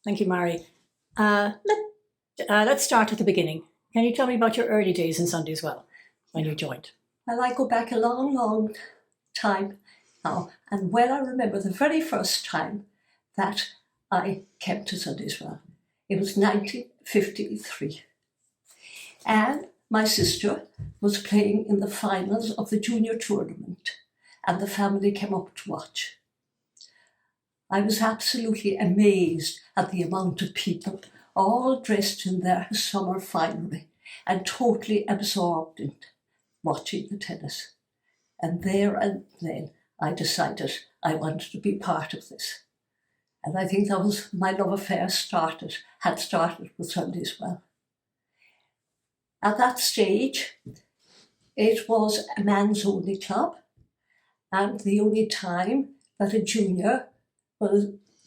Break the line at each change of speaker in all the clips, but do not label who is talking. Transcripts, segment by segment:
Thank you, Mary. Let's start at the beginning. Can you tell me about your early days in Sunday as well, when you joined?
Well, I go back a long, long time now. And when I remember the very first time that I came to Sunday as well, it was 1953. And my sister was playing in the finals of the junior tournament, and the family came up to watch. I was absolutely amazed at the amount of people, all dressed in their summer finery and totally absorbed in watching the tennis. And there and then I decided I wanted to be part of this. And I think that was my love affair had started with Sunday as well. At that stage, it was a man's only club, and the only time that a junior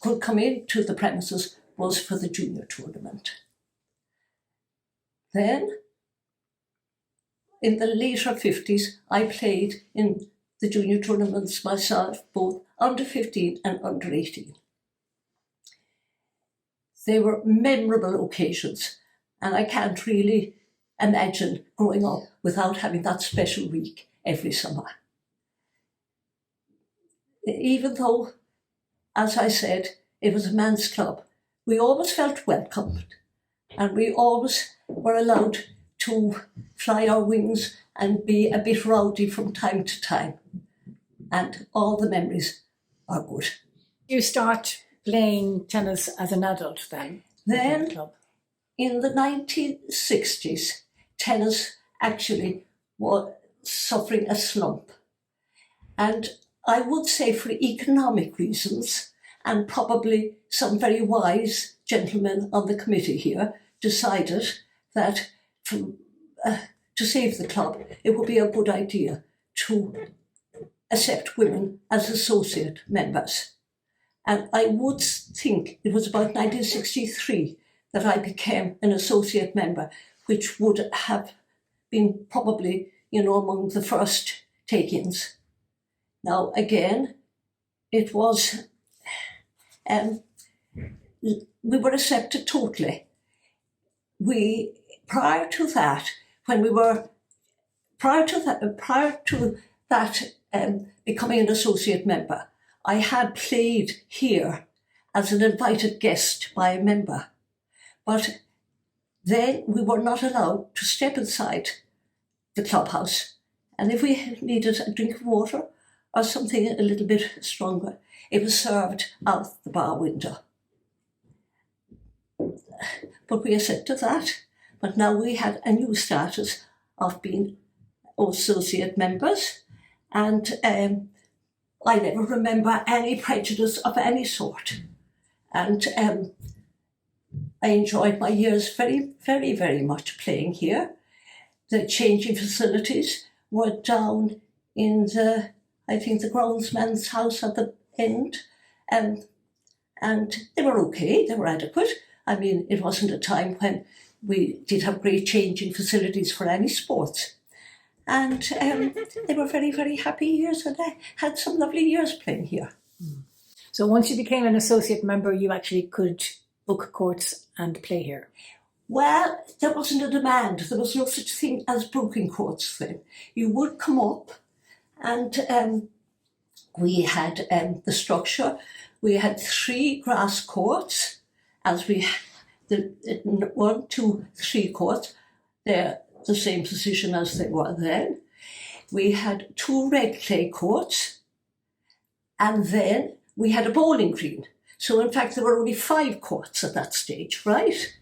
could come into the premises was for the junior tournament. Then, in the later 50s, I played in the junior tournaments myself, both under 15 and under 18. They were memorable occasions, and I can't really imagine growing up without having that special week every summer. Even though, as I said, it was a man's club, we always felt welcomed, and we always were allowed to fly our wings and be a bit rowdy from time to time. And all the memories are good.
You start playing tennis as an adult then?
Then,
the club?
In the 1960s, tennis actually was suffering a slump. And I would say for economic reasons, and probably some very wise gentlemen on the committee here decided that to save the club, it would be a good idea to accept women as associate members. And I would think it was about 1963 that I became an associate member, which would have been probably, among the first take-ins. Now, again, it was, we were accepted totally. Prior to that, becoming an associate member, I had played here as an invited guest by a member. But then we were not allowed to step inside the clubhouse. And if we needed a drink of water or something a little bit stronger, it was served out the bar window. But we accepted that. But now we had a new status of being associate members. And I never remember any prejudice of any sort. And I enjoyed my years very, very, very much playing here. The changing facilities were down in the groundsman's house at the end. And they were okay, they were adequate. I mean, it wasn't a time when we did have great changing facilities for any sports. And they were very, very happy years, and I had some lovely years playing here.
So once you became an associate member, you actually could book courts and play here?
Well, there wasn't a demand. There was no such thing as booking courts then. You would come up, and we had the structure. We had 3 grass courts, as we the 1, 2, 3 courts. They're the same position as they were then. We had 2 red clay courts, and then we had a bowling green. So in fact, there were only 5 courts at that stage, right?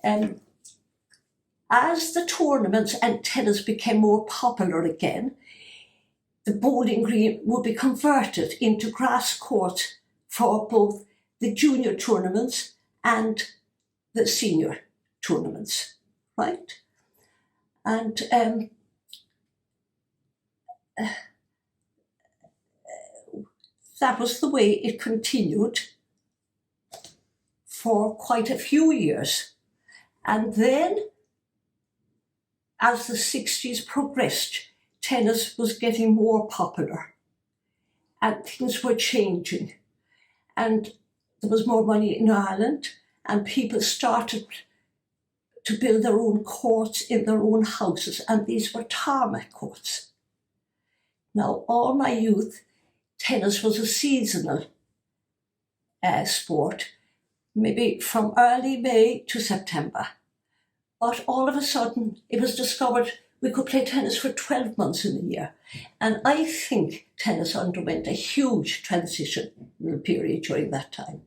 As the tournaments and tennis became more popular again, the bowling green would be converted into grass courts for both the junior tournaments and the senior tournaments, right? And that was the way it continued for quite a few years. And then, as the 60s progressed, tennis was getting more popular and things were changing. And there was more money in Ireland, and people started to build their own courts in their own houses, and these were tarmac courts. Now, all my youth, tennis was a seasonal sport, maybe from early May to September. But all of a sudden, it was discovered we could play tennis for 12 months in a year. And I think tennis underwent a huge transition period during that time.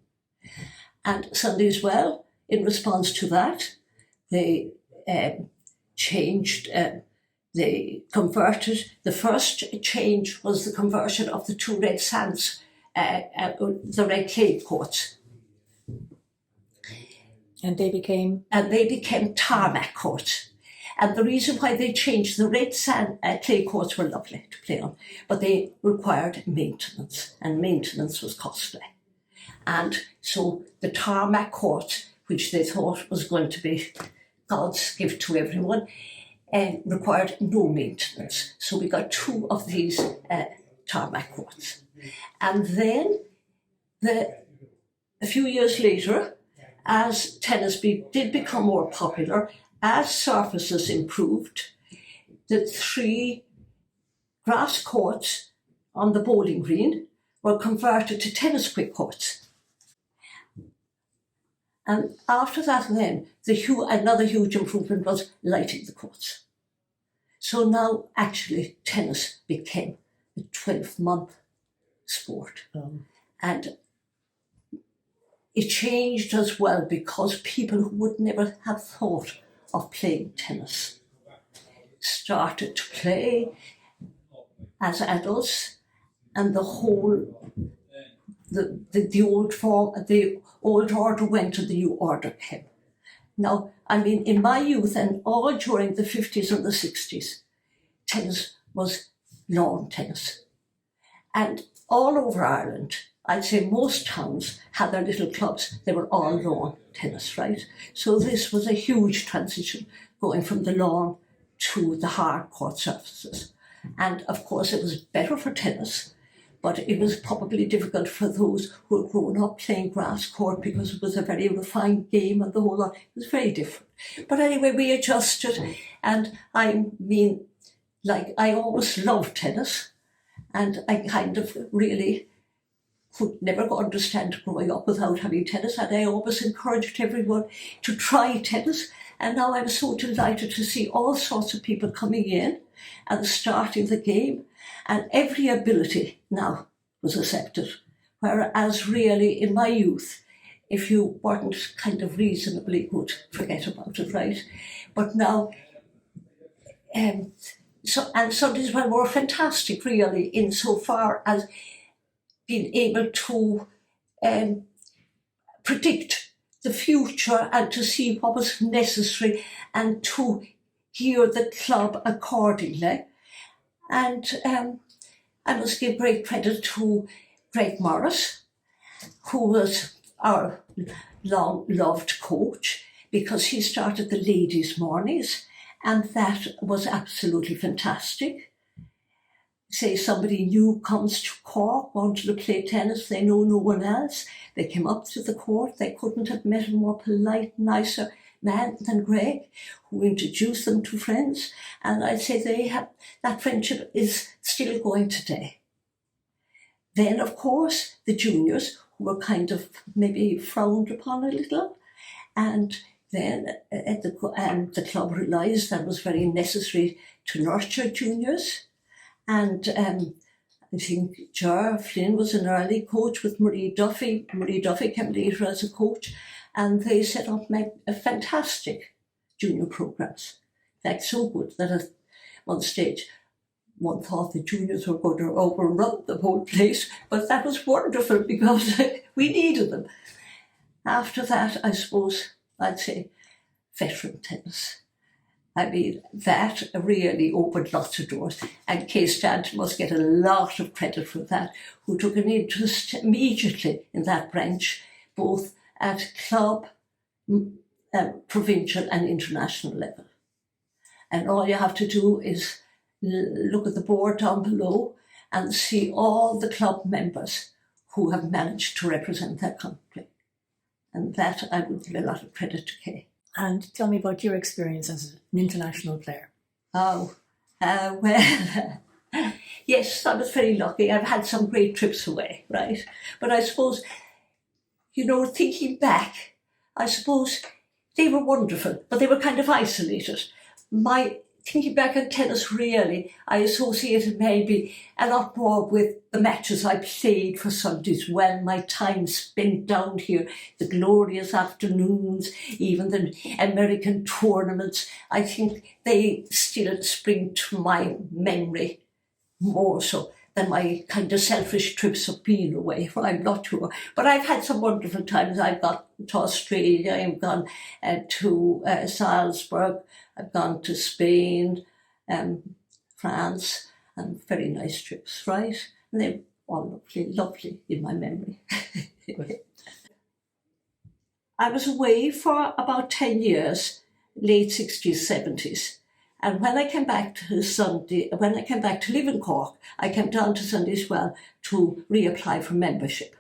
And Sunday as well, in response to that, they changed, they converted. The first change was the conversion of the two red sands, the red clay courts.
And they became
tarmac courts. And the reason why they changed, the red sand clay courts were lovely to play on, but they required maintenance, and maintenance was costly. And so the tarmac courts, which they thought was going to be God's gift to everyone, required no maintenance. So we got two of these tarmac courts. And then a few years later, as tennis did become more popular, as surfaces improved, the 3 grass courts on the bowling green were converted to tennis quick courts. And after that then, another huge improvement was lighting the courts. So now actually tennis became a 12-month sport. And it changed as well because people who would never have thought of playing tennis started to play as adults, and the old order went and the new order came. Now, I mean, in my youth and all during the 50s and the 60s, tennis was lawn tennis. And all over Ireland, I'd say most towns had their little clubs. They were all lawn tennis, right? So this was a huge transition, going from the lawn to the hard court surfaces. And of course, it was better for tennis, but it was probably difficult for those who had grown up playing grass court because it was a very refined game and the whole lot. It was very different. But anyway, we adjusted. And I mean, like, I always loved tennis. And I kind of really could never understand growing up without having tennis, and I always encouraged everyone to try tennis. And now I'm so delighted to see all sorts of people coming in and starting the game, and every ability now was accepted. Whereas really in my youth, if you weren't kind of reasonably good, forget about it, right? But now, and Sundays were fantastic really insofar as being able to predict the future and to see what was necessary and to gear the club accordingly. And I must give great credit to Greg Morris, who was our long-loved coach, because he started the ladies' mornings, and that was absolutely fantastic. Say somebody new comes to Cork, wanted to play tennis, they know no one else. They came up to the court, they couldn't have met a more polite, nicer man than Greg, who introduced them to friends. And I'd say that friendship is still going today. Then, of course, the juniors, who were kind of maybe frowned upon a little. And then the club realised that it was very necessary to nurture juniors. And I think Ger Flynn was an early coach with Marie Duffy. Marie Duffy came later as a coach, and they set up fantastic junior programs. In fact, so good that at one stage one thought the juniors were going to overrun the whole place, but that was wonderful because we needed them. After that, I suppose I'd say veteran tennis. I mean, that really opened lots of doors. And Kay Stanton must get a lot of credit for that, who took an interest immediately in that branch, both at club, provincial and international level. And all you have to do is look at the board down below and see all the club members who have managed to represent their country. And that I would give a lot of credit to Kay.
And tell me about your experience as an international player.
Oh, well, yes, I was very lucky. I've had some great trips away, right? But I suppose, thinking back, I suppose they were wonderful, but they were kind of isolated. Thinking back on tennis, really, I associated maybe a lot more with the matches I played for Sundays, well, my time spent down here, the glorious afternoons, even the American tournaments. I think they still spring to my memory more so than my kind of selfish trips of being away. Well, I'm not sure. But I've had some wonderful times. I've gone to Australia, I've gone to Salzburg, I've gone to Spain, France, and very nice trips, right? And they're all lovely in my memory. I was away for about 10 years, late 60s, 70s. And when I came back to live in Cork, I came down to Sunday as well to reapply for membership.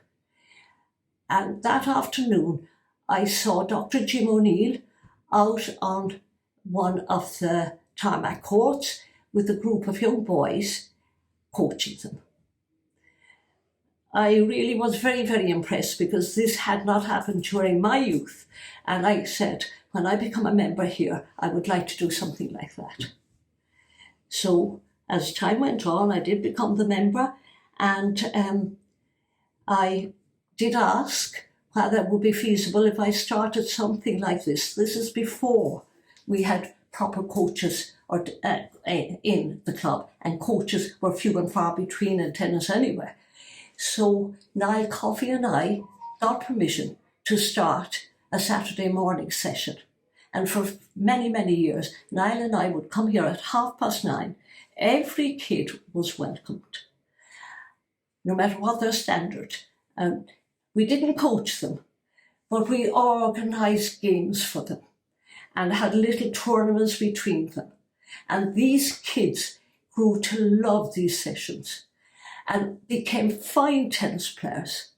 And that afternoon, I saw Dr. Jim O'Neill out on one of the tarmac courts with a group of young boys coaching them. I really was very, very impressed because this had not happened during my youth. And I said, when I become a member here, I would like to do something like that. So as time went on, I did become the member, and I did ask whether it would be feasible if I started something like this. This is before we had proper coaches in the club, and coaches were few and far between in tennis anyway. So Niall Coffey and I got permission to start a Saturday morning session. And for many, many years, Niall and I would come here at 9:30. Every kid was welcomed, no matter what their standard. We didn't coach them, but we organised games for them and had little tournaments between them. And these kids grew to love these sessions and became fine tennis players.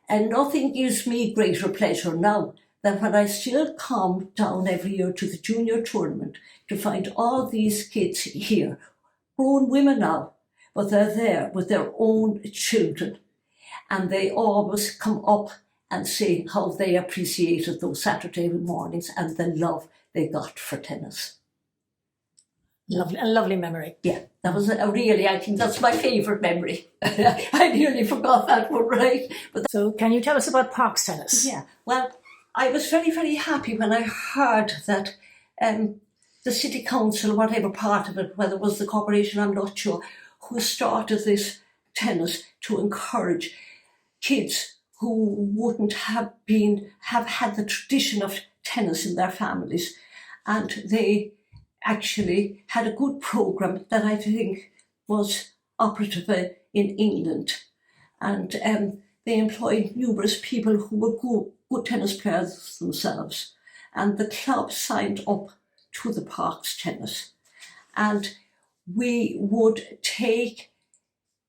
And nothing gives me greater pleasure now than when I still come down every year to the junior tournament to find all these kids here, grown women now, but they're there with their own children. And they always come up and say how they appreciated those Saturday mornings and the love they got for tennis.
Lovely, a lovely memory.
Yeah, that was I think that's my favourite memory. I nearly forgot that one, right?
So can you tell us about parks tennis?
Yeah, well, I was very, very happy when I heard that the city council, whatever part of it, whether it was the corporation, I'm not sure, who started this tennis to encourage kids who wouldn't have had the tradition of tennis in their families. And they actually had a good programme that I think was operative in England. And they employed numerous people who were good tennis players themselves. And the club signed up to the parks tennis. And we would take,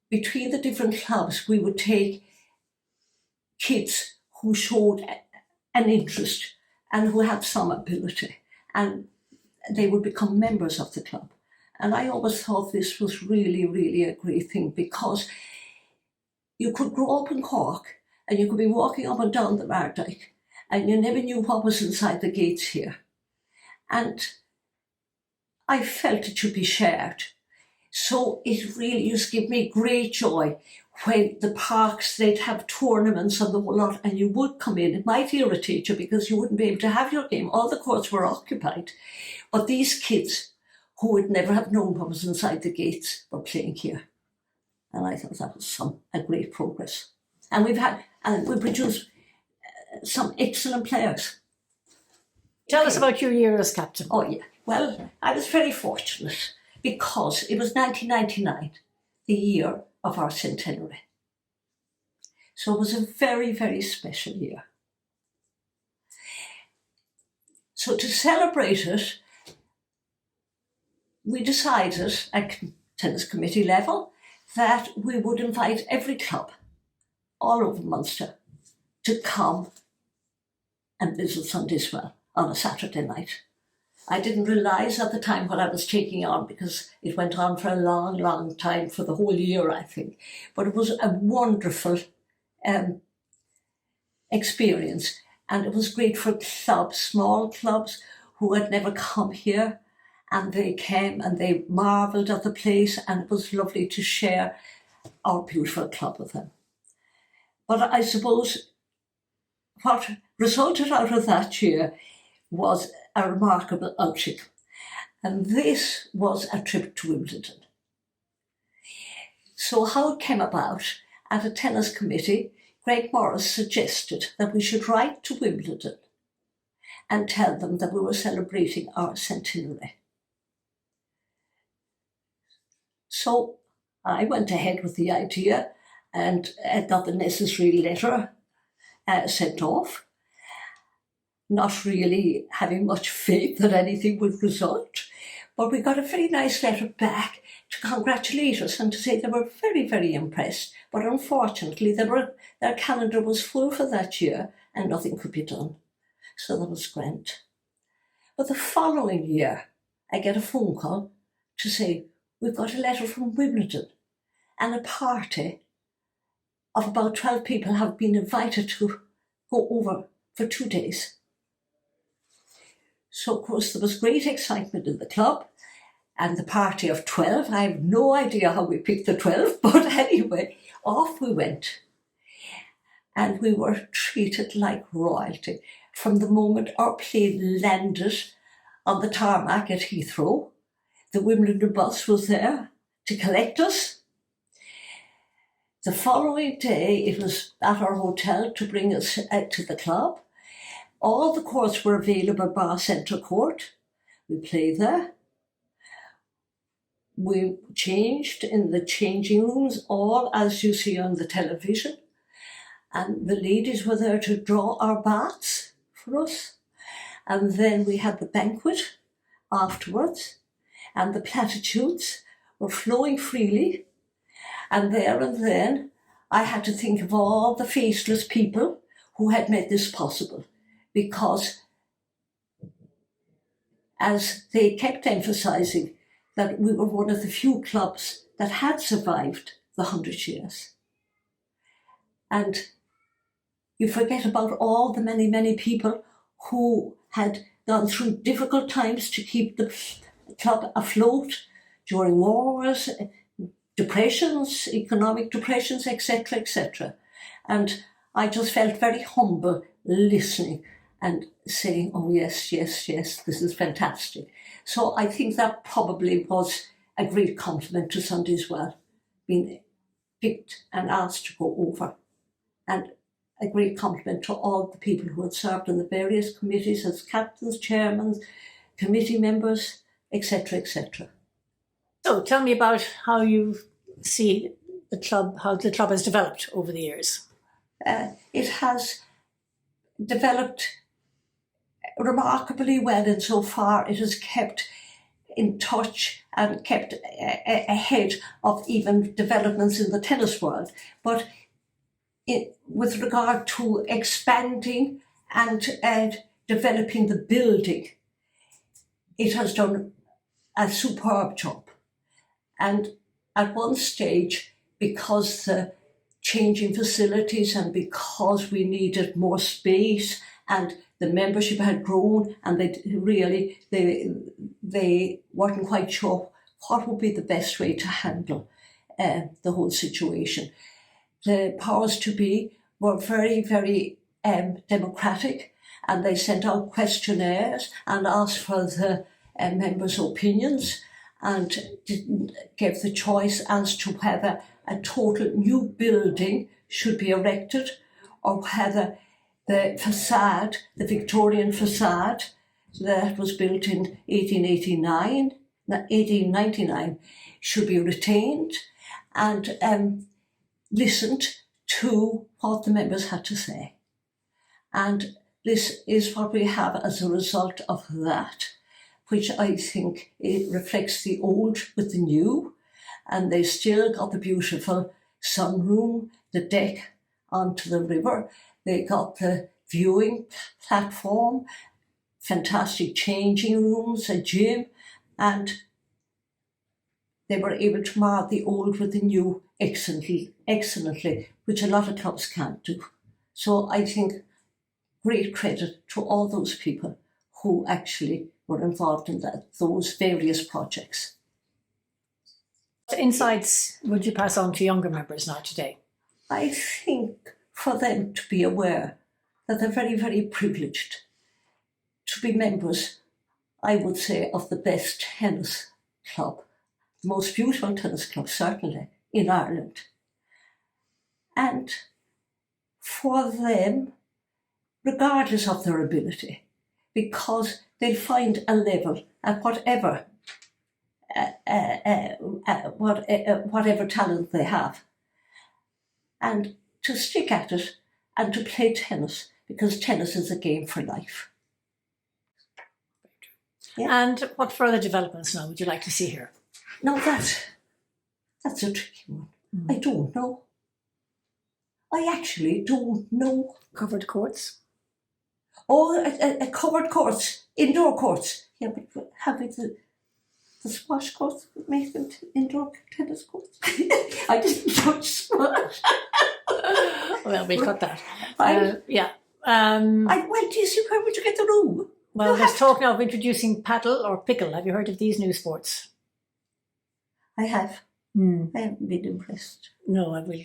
between the different clubs, we would take kids who showed an interest and who had some ability. And they would become members of the club. And I always thought this was really, really a great thing, because you could grow up in Cork and you could be walking up and down the Mardyke and you never knew what was inside the gates here. And I felt it should be shared. So it really used to give me great joy when the parks, they'd have tournaments and the whole lot, and you would come in. It might irritate you because you wouldn't be able to have your game. All the courts were occupied. But these kids who would never have known what was inside the gates were playing here. And I thought that was a great progress. And we produced some excellent players.
Tell us about your year as captain.
Oh yeah, well, I was very fortunate because it was 1999, the year of our centenary. So it was a very, very special year. So to celebrate it, we decided at tennis committee level that we would invite every club all over Munster to come and visit Sunday'swell on a Saturday night. I didn't realise at the time what I was taking on, because it went on for a long, long time, for the whole year, I think. But it was a wonderful experience, and it was great for clubs, small clubs who had never come here, and they came and they marvelled at the place, and it was lovely to share our beautiful club with them. But I suppose what resulted out of that year was a remarkable outing, and this was a trip to Wimbledon. So how it came about, at a tennis committee, Greg Morris suggested that we should write to Wimbledon and tell them that we were celebrating our centenary. So I went ahead with the idea and got the necessary letter sent off, not really having much faith that anything would result. But we got a very nice letter back to congratulate us and to say they were very, very impressed. But unfortunately, their calendar was full for that year and nothing could be done. So that was grand. But the following year, I get a phone call to say, we've got a letter from Wimbledon, and a party of about 12 people have been invited to go over for 2 days. So, of course, there was great excitement in the club, and the party of 12, I have no idea how we picked the 12, but anyway, off we went. And we were treated like royalty. From the moment our plane landed on the tarmac at Heathrow, the Wimbledon bus was there to collect us. The following day, it was at our hotel to bring us to the club. All the courts were available bar centre court. We played there. We changed in the changing rooms, all as you see on the television. And the ladies were there to draw our baths for us. And then we had the banquet afterwards, and the platitudes were flowing freely. And there and then, I had to think of all the faceless people who had made this possible, because as they kept emphasising that we were one of the few clubs that had survived the 100 years. And you forget about all the many, many people who had gone through difficult times to keep the club afloat during wars, depressions, economic depressions, etc., etc. And I just felt very humble listening and saying, oh yes, yes, yes, this is fantastic. So I think that probably was a great compliment to Sunday'swell, being picked and asked to go over. And a great compliment to all the people who had served in the various committees as captains, chairmen, committee members, etc., etc.
So tell me about how you see the club, how the club has developed over the years.
It has developed remarkably well insofar it has kept in touch and kept ahead of even developments in the tennis world. But with regard to expanding and developing the building, it has done a superb job. And at one stage, because the changing facilities and because we needed more space and the membership had grown and they weren't quite sure what would be the best way to handle the whole situation. The powers to be were very, very democratic, and they sent out questionnaires and asked for the members' opinions and gave the choice as to whether a total new building should be erected or whether the facade, the Victorian facade that was built in 1899, should be retained, and listened to what the members had to say. And this is what we have as a result of that, which I think it reflects the old with the new, and they still got the beautiful sunroom, the deck onto the river. They got the viewing platform, fantastic changing rooms, a gym, and they were able to mar the old with the new excellently, which a lot of clubs can't do. So I think great credit to all those people who actually were involved in those various projects.
What insights would you pass on to younger members now today?
I think for them to be aware that they're very, very privileged to be members, I would say, of the best tennis club, the most beautiful tennis club, certainly, in Ireland. And for them, regardless of their ability, because they'll find a level at whatever talent they have, and to stick at it and to play tennis, because tennis is a game for life.
Yeah. And what further developments now would you like to see here?
Now that's a tricky one. I don't know. I actually don't know.
Covered courts?
Oh, covered courts, indoor courts. Yeah, but having the squash courts would make them indoor tennis courts. I didn't touch squash.
Well, we'll cut that. Yeah.
Well, do you see where would you get the room?
Well, there's talk now of introducing paddle or pickle. Have you heard of these new sports?
I have. I haven't been impressed.
No, I will.